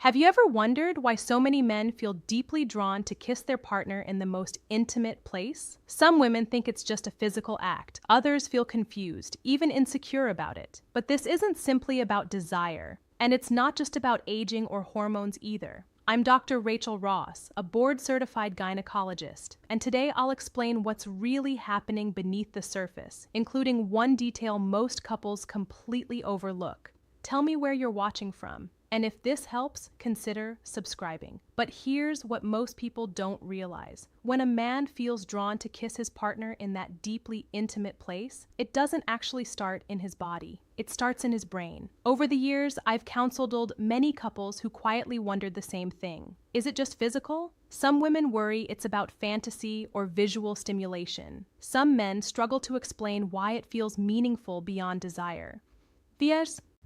Have you ever wondered why so many men feel deeply drawn to kiss their partner in the most intimate place? Some women think it's just a physical act. Others feel confused, even insecure about it. But this isn't simply about desire. And it's not just about aging or hormones either. I'm Dr. Rachel Ross, a board-certified gynecologist, and today I'll explain what's really happening beneath the surface, including one detail most couples completely overlook. Tell me where you're watching from. And if this helps, consider subscribing. But here's what most people don't realize. When a man feels drawn to kiss his partner in that deeply intimate place, it doesn't actually start in his body. It starts in his brain. Over the years, I've counseled many couples who quietly wondered the same thing. Is it just physical? Some women worry it's about fantasy or visual stimulation. Some men struggle to explain why it feels meaningful beyond desire.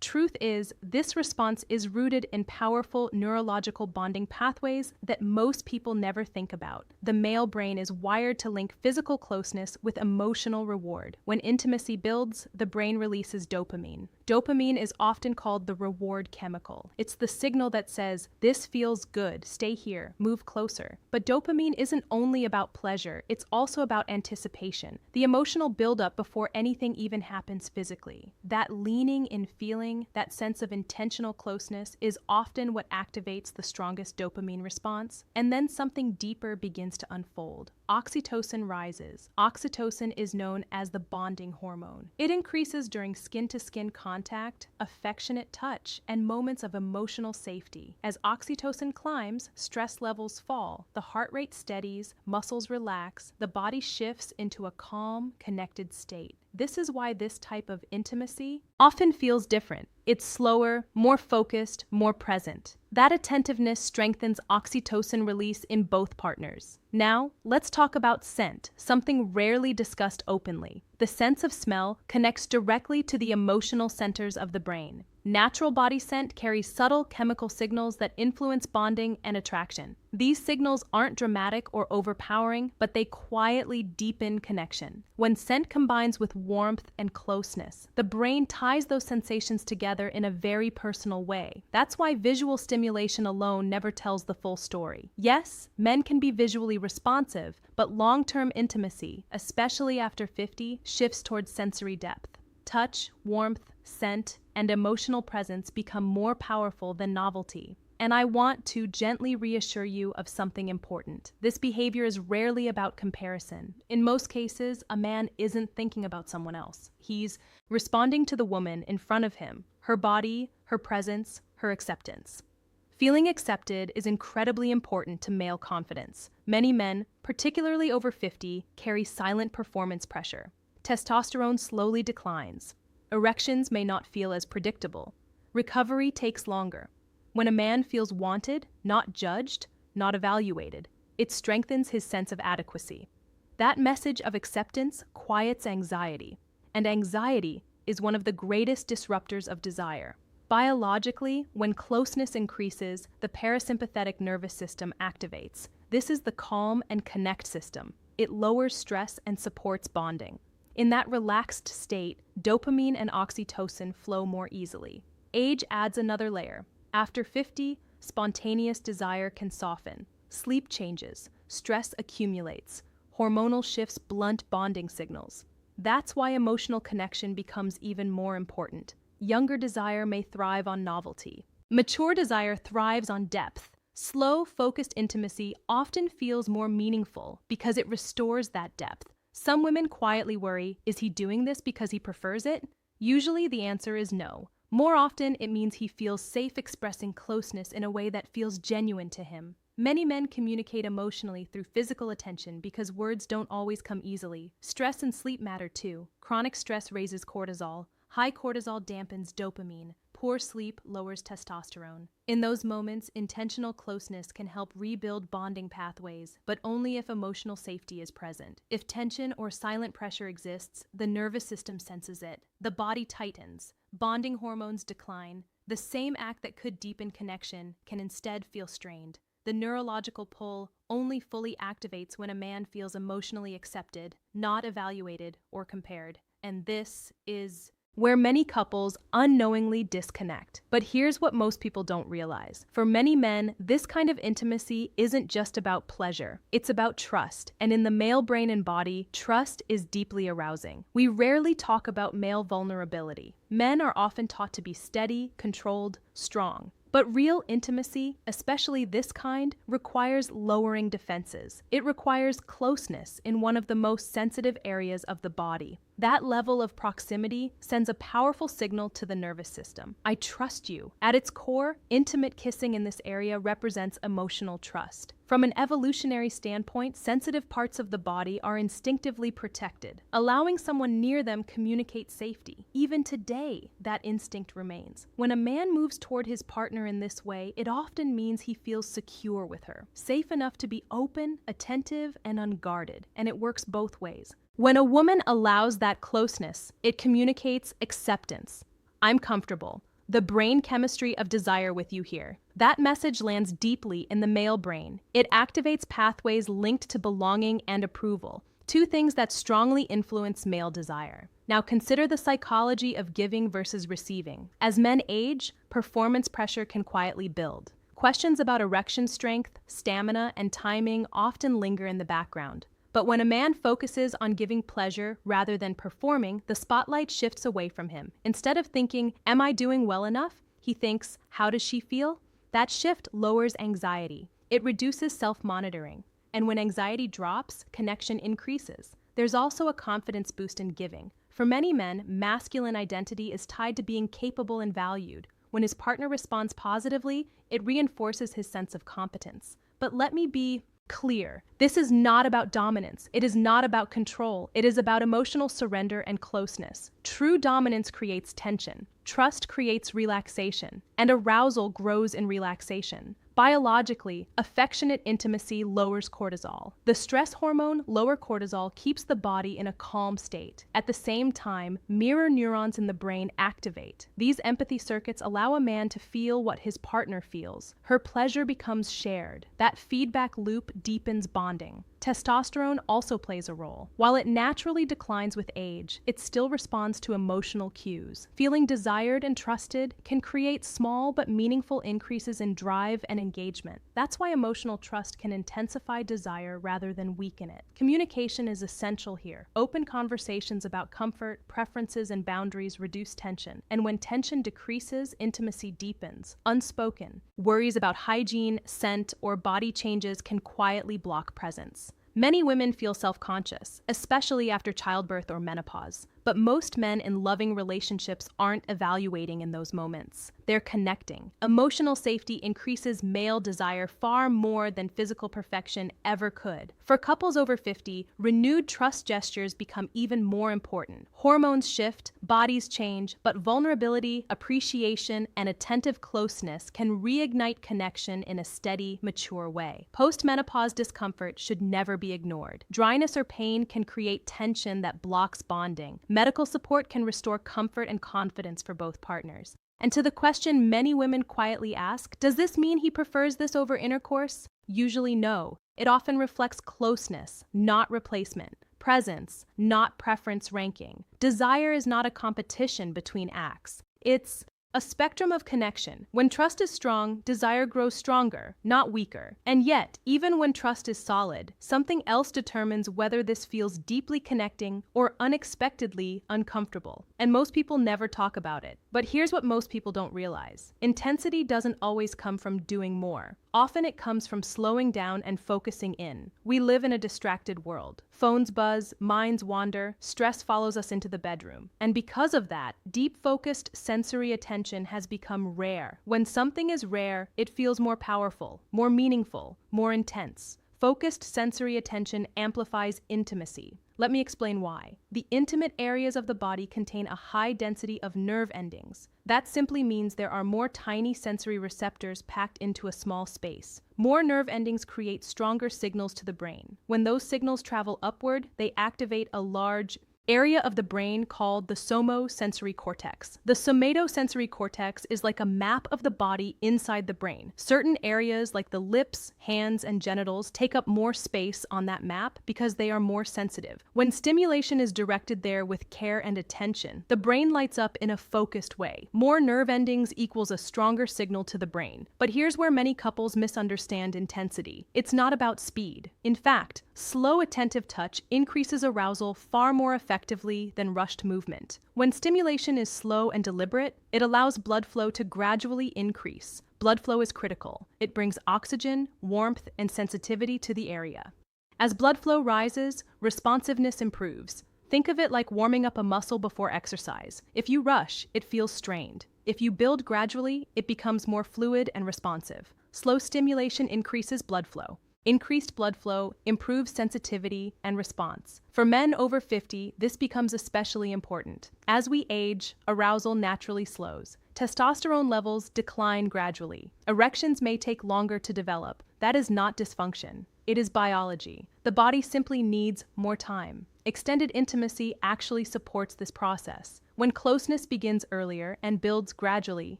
Truth is, this response is rooted in powerful neurological bonding pathways that most people never think about. The male brain is wired to link physical closeness with emotional reward. When intimacy builds, the brain releases dopamine. Dopamine is often called the reward chemical. It's the signal that says, "This feels good, stay here, move closer." But dopamine isn't only about pleasure, it's also about anticipation, the emotional buildup before anything even happens physically. That leaning in feeling, that sense of intentional closeness, is often what activates the strongest dopamine response, and then something deeper begins to unfold. Oxytocin rises. Oxytocin is known as the bonding hormone. It increases during skin-to-skin contact, affectionate touch, and moments of emotional safety. As oxytocin climbs, stress levels fall, the heart rate steadies, muscles relax, the body shifts into a calm, connected state. This is why this type of intimacy often feels different. It's slower, more focused, more present. That attentiveness strengthens oxytocin release in both partners. Now, let's talk about scent, something rarely discussed openly. The sense of smell connects directly to the emotional centers of the brain. Natural body scent carries subtle chemical signals that influence bonding and attraction. These signals aren't dramatic or overpowering, but they quietly deepen connection. When scent combines with warmth and closeness, the brain ties those sensations together in a very personal way. That's why visual stimulation alone never tells the full story. Yes, men can be visually responsive, but long-term intimacy, especially after 50, shifts towards sensory depth. Touch, warmth, scent, and emotional presence become more powerful than novelty. And I want to gently reassure you of something important. This behavior is rarely about comparison. In most cases, a man isn't thinking about someone else. He's responding to the woman in front of him, her body, her presence, her acceptance. Feeling accepted is incredibly important to male confidence. Many men, particularly over 50, carry silent performance pressure. Testosterone slowly declines. Erections may not feel as predictable. Recovery takes longer. When a man feels wanted, not judged, not evaluated, it strengthens his sense of adequacy. That message of acceptance quiets anxiety, and anxiety is one of the greatest disruptors of desire. Biologically, when closeness increases, the parasympathetic nervous system activates. This is the calm and connect system. It lowers stress and supports bonding. In that relaxed state, dopamine and oxytocin flow more easily. Age adds another layer. After 50, spontaneous desire can soften. Sleep changes, stress accumulates, hormonal shifts blunt bonding signals. That's why emotional connection becomes even more important. Younger desire may thrive on novelty. Mature desire thrives on depth. Slow, focused intimacy often feels more meaningful because it restores that depth. Some women quietly worry, is he doing this because he prefers it? Usually the answer is no. More often, it means he feels safe expressing closeness in a way that feels genuine to him. Many men communicate emotionally through physical attention because words don't always come easily. Stress and sleep matter too. Chronic stress raises cortisol. High cortisol dampens dopamine. Poor sleep lowers testosterone. In those moments, intentional closeness can help rebuild bonding pathways, but only if emotional safety is present. If tension or silent pressure exists, the nervous system senses it. The body tightens. Bonding hormones decline. The same act that could deepen connection can instead feel strained. The neurological pull only fully activates when a man feels emotionally accepted, not evaluated or compared. And this is where many couples unknowingly disconnect. But here's what most people don't realize. For many men, this kind of intimacy isn't just about pleasure. It's about trust. And in the male brain and body, trust is deeply arousing. We rarely talk about male vulnerability. Men are often taught to be steady, controlled, strong. But real intimacy, especially this kind, requires lowering defenses. It requires closeness in one of the most sensitive areas of the body. That level of proximity sends a powerful signal to the nervous system. I trust you. At its core, intimate kissing in this area represents emotional trust. From an evolutionary standpoint, sensitive parts of the body are instinctively protected. Allowing someone near them communicates safety. Even today, that instinct remains. When a man moves toward his partner in this way, it often means he feels secure with her, safe enough to be open, attentive, and unguarded. And it works both ways. When a woman allows that closeness, it communicates acceptance. I'm comfortable. The brain chemistry of desire with you here. That message lands deeply in the male brain. It activates pathways linked to belonging and approval, two things that strongly influence male desire. Now consider the psychology of giving versus receiving. As men age, performance pressure can quietly build. Questions about erection strength, stamina, and timing often linger in the background. But when a man focuses on giving pleasure rather than performing, the spotlight shifts away from him. Instead of thinking, am I doing well enough? He thinks, how does she feel? That shift lowers anxiety. It reduces self-monitoring. And when anxiety drops, connection increases. There's also a confidence boost in giving. For many men, masculine identity is tied to being capable and valued. When his partner responds positively, it reinforces his sense of competence. But let me be clear. This is not about dominance. It is not about control. It is about emotional surrender and closeness. True dominance creates tension. Trust creates relaxation. And arousal grows in relaxation. Biologically, affectionate intimacy lowers cortisol. The stress hormone, lower cortisol, keeps the body in a calm state. At the same time, mirror neurons in the brain activate. These empathy circuits allow a man to feel what his partner feels. Her pleasure becomes shared. That feedback loop deepens bonding. Testosterone also plays a role. While it naturally declines with age, it still responds to emotional cues. Feeling desired and trusted can create small but meaningful increases in drive and engagement. That's why emotional trust can intensify desire rather than weaken it. Communication is essential here. Open conversations about comfort, preferences, and boundaries reduce tension. And when tension decreases, intimacy deepens. Unspoken. Worries about hygiene, scent, or body changes can quietly block presence. Many women feel self-conscious, especially after childbirth or menopause. But most men in loving relationships aren't evaluating in those moments. They're connecting. Emotional safety increases male desire far more than physical perfection ever could. For couples over 50, renewed trust gestures become even more important. Hormones shift, bodies change, but vulnerability, appreciation, and attentive closeness can reignite connection in a steady, mature way. Post-menopause discomfort should never be ignored. Dryness or pain can create tension that blocks bonding. Medical support can restore comfort and confidence for both partners. And to the question many women quietly ask, does this mean he prefers this over intercourse? Usually no. It often reflects closeness, not replacement. Presence, not preference ranking. Desire is not a competition between acts. It's a spectrum of connection. When trust is strong, desire grows stronger, not weaker. And yet, even when trust is solid, something else determines whether this feels deeply connecting or unexpectedly uncomfortable. And most people never talk about it. But here's what most people don't realize. Intensity doesn't always come from doing more. Often it comes from slowing down and focusing in. We live in a distracted world. Phones buzz, minds wander, stress follows us into the bedroom. And because of that, deep-focused sensory attention has become rare. When something is rare, it feels more powerful, more meaningful, more intense. Focused sensory attention amplifies intimacy. Let me explain why. The intimate areas of the body contain a high density of nerve endings. That simply means there are more tiny sensory receptors packed into a small space. More nerve endings create stronger signals to the brain. When those signals travel upward, they activate a large area of the brain called the somatosensory cortex. The somatosensory cortex is like a map of the body inside the brain. Certain areas like the lips, hands, and genitals take up more space on that map because they are more sensitive. When stimulation is directed there with care and attention, the brain lights up in a focused way. More nerve endings equals a stronger signal to the brain. But here's where many couples misunderstand intensity. It's not about speed. In fact, slow attentive touch increases arousal far more effectively than rushed movement. When stimulation is slow and deliberate, it allows blood flow to gradually increase. Blood flow is critical. It brings oxygen, warmth, and sensitivity to the area. As blood flow rises, responsiveness improves. Think of it like warming up a muscle before exercise. If you rush, it feels strained. If you build gradually, it becomes more fluid and responsive. Slow stimulation increases blood flow. Increased blood flow improves sensitivity and response. For men over 50, this becomes especially important. As we age, arousal naturally slows. Testosterone levels decline gradually. Erections may take longer to develop. That is not dysfunction. It is biology. The body simply needs more time. Extended intimacy actually supports this process. When closeness begins earlier and builds gradually,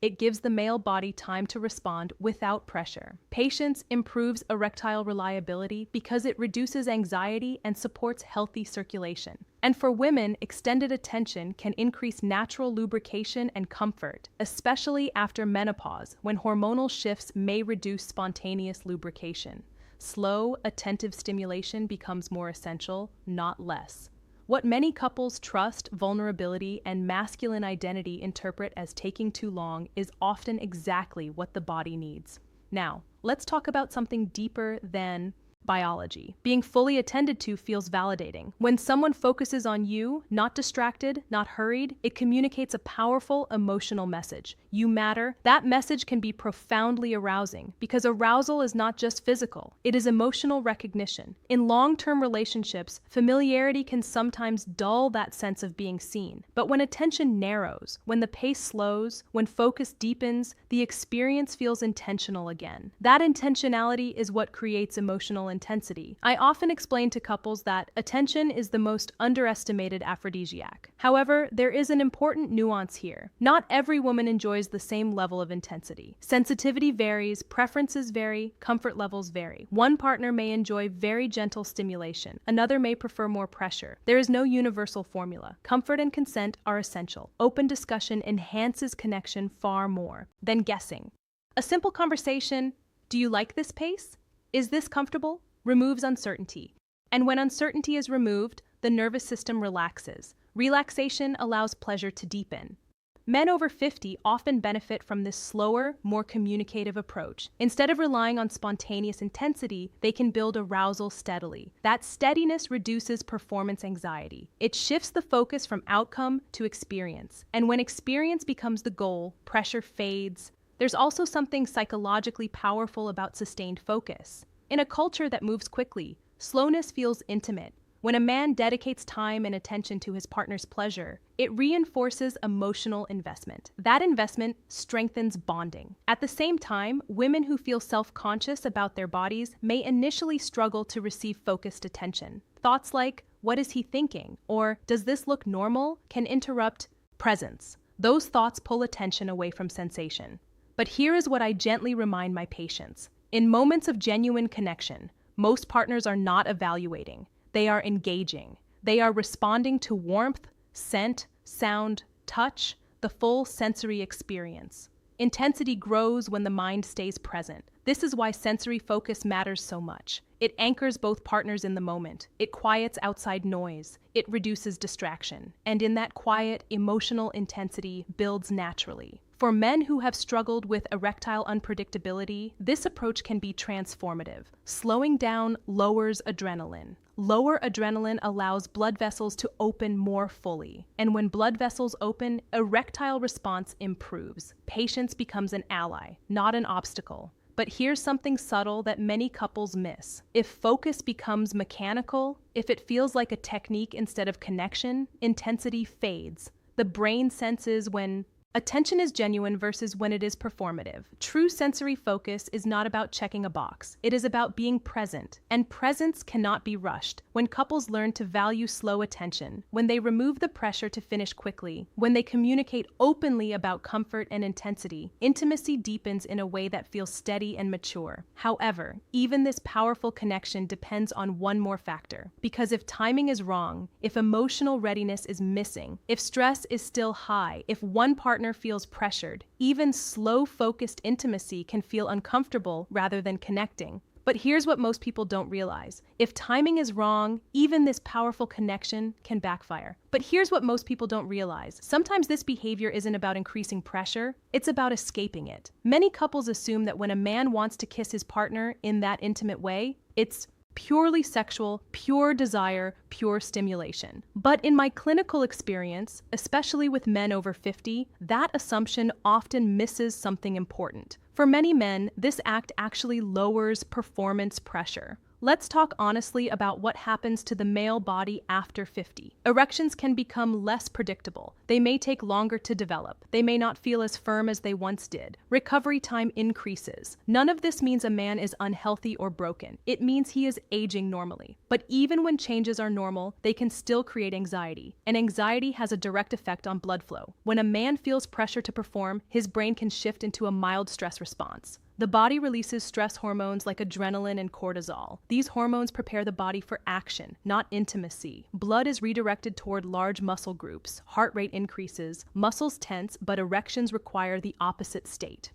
it gives the male body time to respond without pressure. Patience improves erectile reliability because it reduces anxiety and supports healthy circulation. And for women, extended attention can increase natural lubrication and comfort, especially after menopause, when hormonal shifts may reduce spontaneous lubrication. Slow, attentive stimulation becomes more essential, not less. What many couples trust, vulnerability, and masculine identity interpret as taking too long is often exactly what the body needs. Now, let's talk about something deeper than biology. Being fully attended to feels validating. When someone focuses on you, not distracted, not hurried, it communicates a powerful emotional message. You matter. That message can be profoundly arousing because arousal is not just physical, it is emotional recognition. In long-term relationships, familiarity can sometimes dull that sense of being seen. But when attention narrows, when the pace slows, when focus deepens, the experience feels intentional again. That intentionality is what creates emotional intensity. I often explain to couples that attention is the most underestimated aphrodisiac. However, there is an important nuance here. Not every woman enjoys the same level of intensity. Sensitivity varies, preferences vary, comfort levels vary. One partner may enjoy very gentle stimulation. Another may prefer more pressure. There is no universal formula. Comfort and consent are essential. Open discussion enhances connection far more than guessing. A simple conversation, do you like this pace? Is this comfortable? Removes uncertainty. And when uncertainty is removed, the nervous system relaxes. Relaxation allows pleasure to deepen. Men over 50 often benefit from this slower, more communicative approach. Instead of relying on spontaneous intensity, they can build arousal steadily. That steadiness reduces performance anxiety. It shifts the focus from outcome to experience. And when experience becomes the goal, pressure fades. There's also something psychologically powerful about sustained focus. In a culture that moves quickly, slowness feels intimate. When a man dedicates time and attention to his partner's pleasure, it reinforces emotional investment. That investment strengthens bonding. At the same time, women who feel self-conscious about their bodies may initially struggle to receive focused attention. Thoughts like, "What is he thinking?" or "Does this look normal?" can interrupt presence. Those thoughts pull attention away from sensation. But here is what I gently remind my patients. In moments of genuine connection, most partners are not evaluating. They are engaging. They are responding to warmth, scent, sound, touch, the full sensory experience. Intensity grows when the mind stays present. This is why sensory focus matters so much. It anchors both partners in the moment. It quiets outside noise. It reduces distraction. And in that quiet, emotional intensity builds naturally. For men who have struggled with erectile unpredictability, this approach can be transformative. Slowing down lowers adrenaline. Lower adrenaline allows blood vessels to open more fully. And when blood vessels open, erectile response improves. Patience becomes an ally, not an obstacle. But here's something subtle that many couples miss. If focus becomes mechanical, if it feels like a technique instead of connection, intensity fades. The brain senses when Attention is genuine versus when it is performative. True sensory focus is not about checking a box. It is about being present, and presence cannot be rushed. When couples learn to value slow attention, when they remove the pressure to finish quickly, when they communicate openly about comfort and intensity, intimacy deepens in a way that feels steady and mature. However, even this powerful connection depends on one more factor. Because if timing is wrong, if emotional readiness is missing, if stress is still high, if one partner feels pressured, even slow, focused intimacy can feel uncomfortable rather than connecting. But here's what most people don't realize. If timing is wrong, even this powerful connection can backfire. But here's what most people don't realize. Sometimes this behavior isn't about increasing pressure, it's about escaping it. Many couples assume that when a man wants to kiss his partner in that intimate way, it's purely sexual, pure desire, pure stimulation. But in my clinical experience, especially with men over 50, that assumption often misses something important. For many men, this act actually lowers performance pressure. Let's talk honestly about what happens to the male body after 50. Erections can become less predictable. They may take longer to develop. They may not feel as firm as they once did. Recovery time increases. None of this means a man is unhealthy or broken. It means he is aging normally. But even when changes are normal, they can still create anxiety. And anxiety has a direct effect on blood flow. When a man feels pressure to perform, his brain can shift into a mild stress response. The body releases stress hormones like adrenaline and cortisol. These hormones prepare the body for action, not intimacy. Blood is redirected toward large muscle groups. Heart rate increases. Muscles tense, but erections require the opposite state.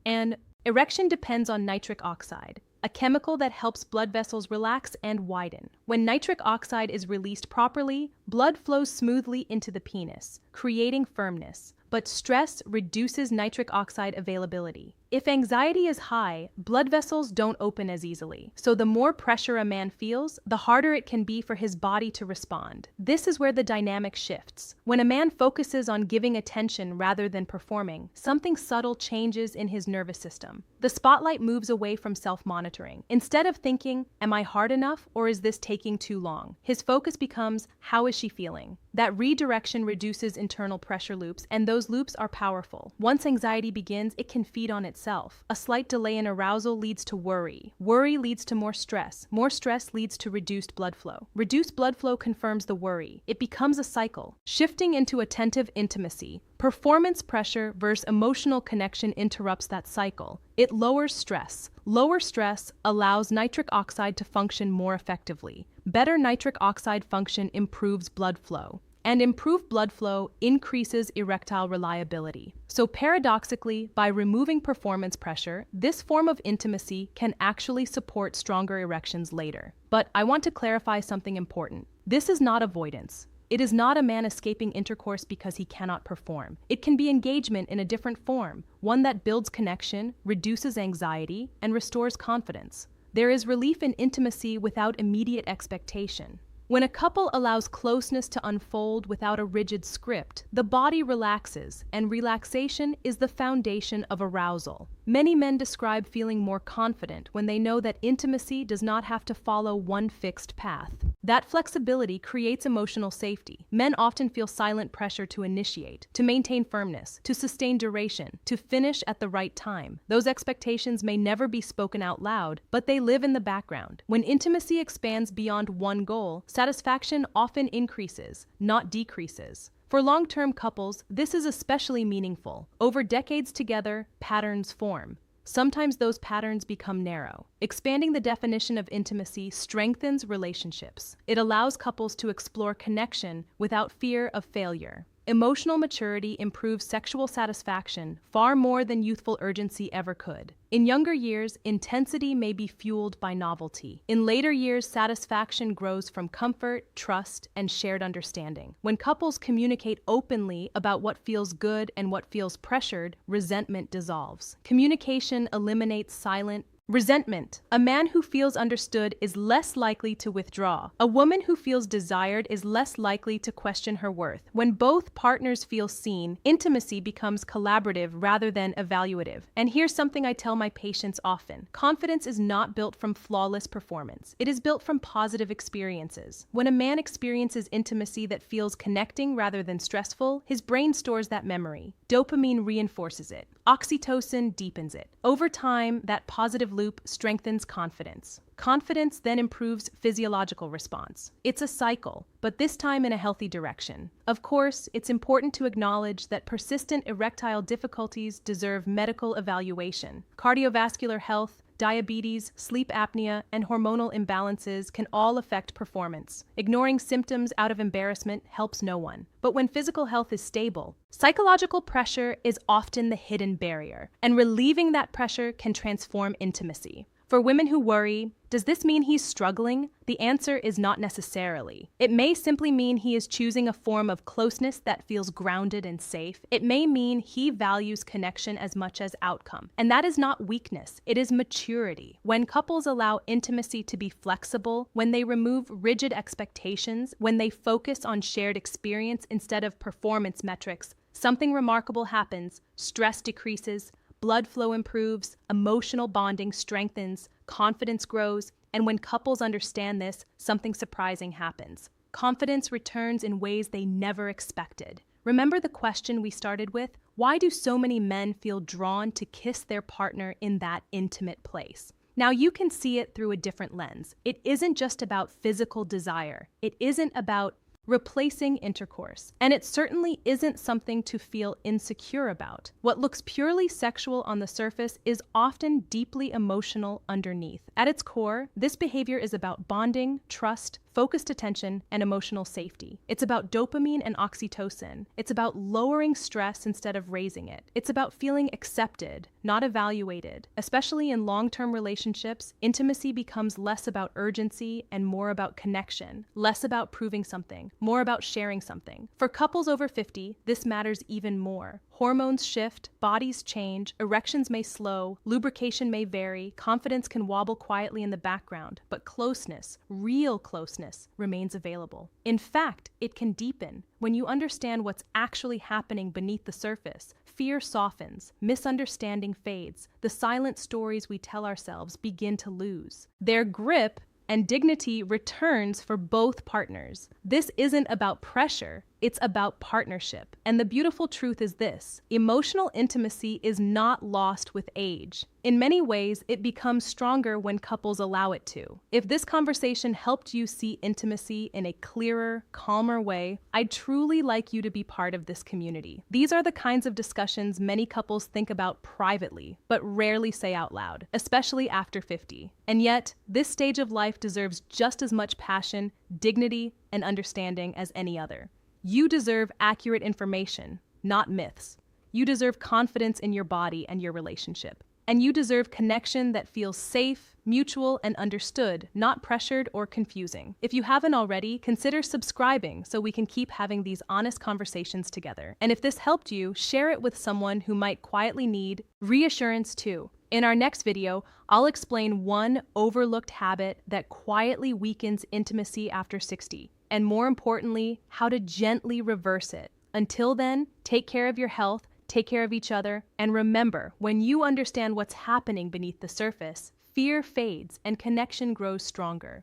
And erection depends on nitric oxide, a chemical that helps blood vessels relax and widen. When nitric oxide is released properly, blood flows smoothly into the penis, creating firmness. But stress reduces nitric oxide availability. If anxiety is high, blood vessels don't open as easily. So the more pressure a man feels, the harder it can be for his body to respond. This is where the dynamic shifts. When a man focuses on giving attention rather than performing, something subtle changes in his nervous system. The spotlight moves away from self-monitoring. Instead of thinking, am I hard enough or is this taking too long? His focus becomes, how is she feeling? That redirection reduces internal pressure loops, and those loops are powerful. Once anxiety begins, it can feed on itself. A slight delay in arousal leads to worry. Worry leads to more stress. More stress leads to reduced blood flow. Reduced blood flow confirms the worry. It becomes a cycle, shifting into attentive intimacy. Performance pressure versus emotional connection interrupts that cycle. It lowers stress. Lower stress allows nitric oxide to function more effectively. Better nitric oxide function improves blood flow. And improved blood flow increases erectile reliability. So paradoxically, by removing performance pressure, this form of intimacy can actually support stronger erections later. But I want to clarify something important. This is not avoidance. It is not a man escaping intercourse because he cannot perform. It can be engagement in a different form, one that builds connection, reduces anxiety, and restores confidence. There is relief in intimacy without immediate expectation. When a couple allows closeness to unfold without a rigid script, the body relaxes, and relaxation is the foundation of arousal. Many men describe feeling more confident when they know that intimacy does not have to follow one fixed path. That flexibility creates emotional safety. Men often feel silent pressure to initiate, to maintain firmness, to sustain duration, to finish at the right time. Those expectations may never be spoken out loud, but they live in the background. When intimacy expands beyond one goal, satisfaction often increases, not decreases. For long-term couples, this is especially meaningful. Over decades together, patterns form. Sometimes those patterns become narrow. Expanding the definition of intimacy strengthens relationships. It allows couples to explore connection without fear of failure. Emotional maturity improves sexual satisfaction far more than youthful urgency ever could. In younger years, intensity may be fueled by novelty. In later years, satisfaction grows from comfort, trust, and shared understanding. When couples communicate openly about what feels good and what feels pressured, resentment dissolves. Communication eliminates silent, Resentment. A man who feels understood is less likely to withdraw. A woman who feels desired is less likely to question her worth. When both partners feel seen, intimacy becomes collaborative rather than evaluative. And here's something I tell my patients often. Confidence is not built from flawless performance. It is built from positive experiences. When a man experiences intimacy that feels connecting rather than stressful, his brain stores that memory. Dopamine reinforces it. Oxytocin deepens it. Over time, that positive loop strengthens confidence. Confidence then improves physiological response. It's a cycle, but this time in a healthy direction. Of course, it's important to acknowledge that persistent erectile difficulties deserve medical evaluation. Cardiovascular health, diabetes, sleep apnea, and hormonal imbalances can all affect performance. Ignoring symptoms out of embarrassment helps no one. But when physical health is stable, psychological pressure is often the hidden barrier, and relieving that pressure can transform intimacy. For women who worry, does this mean he's struggling? The answer is not necessarily. It may simply mean he is choosing a form of closeness that feels grounded and safe. It may mean he values connection as much as outcome. And that is not weakness, it is maturity. When couples allow intimacy to be flexible, when they remove rigid expectations, when they focus on shared experience instead of performance metrics, something remarkable happens. Stress decreases, blood flow improves, emotional bonding strengthens, confidence grows, and when couples understand this, something surprising happens. Confidence returns in ways they never expected. Remember the question we started with? Why do so many men feel drawn to kiss their partner in that intimate place? Now you can see it through a different lens. It isn't just about physical desire. It isn't about replacing intercourse. And it certainly isn't something to feel insecure about. What looks purely sexual on the surface is often deeply emotional underneath. At its core, this behavior is about bonding, trust, focused attention, and emotional safety. It's about dopamine and oxytocin. It's about lowering stress instead of raising it. It's about feeling accepted, not evaluated. Especially in long-term relationships, intimacy becomes less about urgency and more about connection, less about proving something, more about sharing something. For couples over 50, this matters even more. Hormones shift, bodies change, erections may slow, lubrication may vary, confidence can wobble quietly in the background, but closeness, real closeness, remains available. In fact, it can deepen. When you understand what's actually happening beneath the surface, fear softens, misunderstanding fades, the silent stories we tell ourselves begin to lose their grip, and dignity returns for both partners. This isn't about pressure, it's about partnership. And the beautiful truth is this: emotional intimacy is not lost with age. In many ways, it becomes stronger when couples allow it to. If this conversation helped you see intimacy in a clearer, calmer way, I'd truly like you to be part of this community. These are the kinds of discussions many couples think about privately, but rarely say out loud, especially after 50. And yet, this stage of life deserves just as much passion, dignity, and understanding as any other. You deserve accurate information, not myths. You deserve confidence in your body and your relationship. And you deserve connection that feels safe, mutual, and understood, not pressured or confusing. If you haven't already, consider subscribing so we can keep having these honest conversations together. And if this helped you, share it with someone who might quietly need reassurance too. In our next video, I'll explain one overlooked habit that quietly weakens intimacy after 60. And more importantly, how to gently reverse it. Until then, take care of your health, take care of each other, and remember, when you understand what's happening beneath the surface, fear fades and connection grows stronger.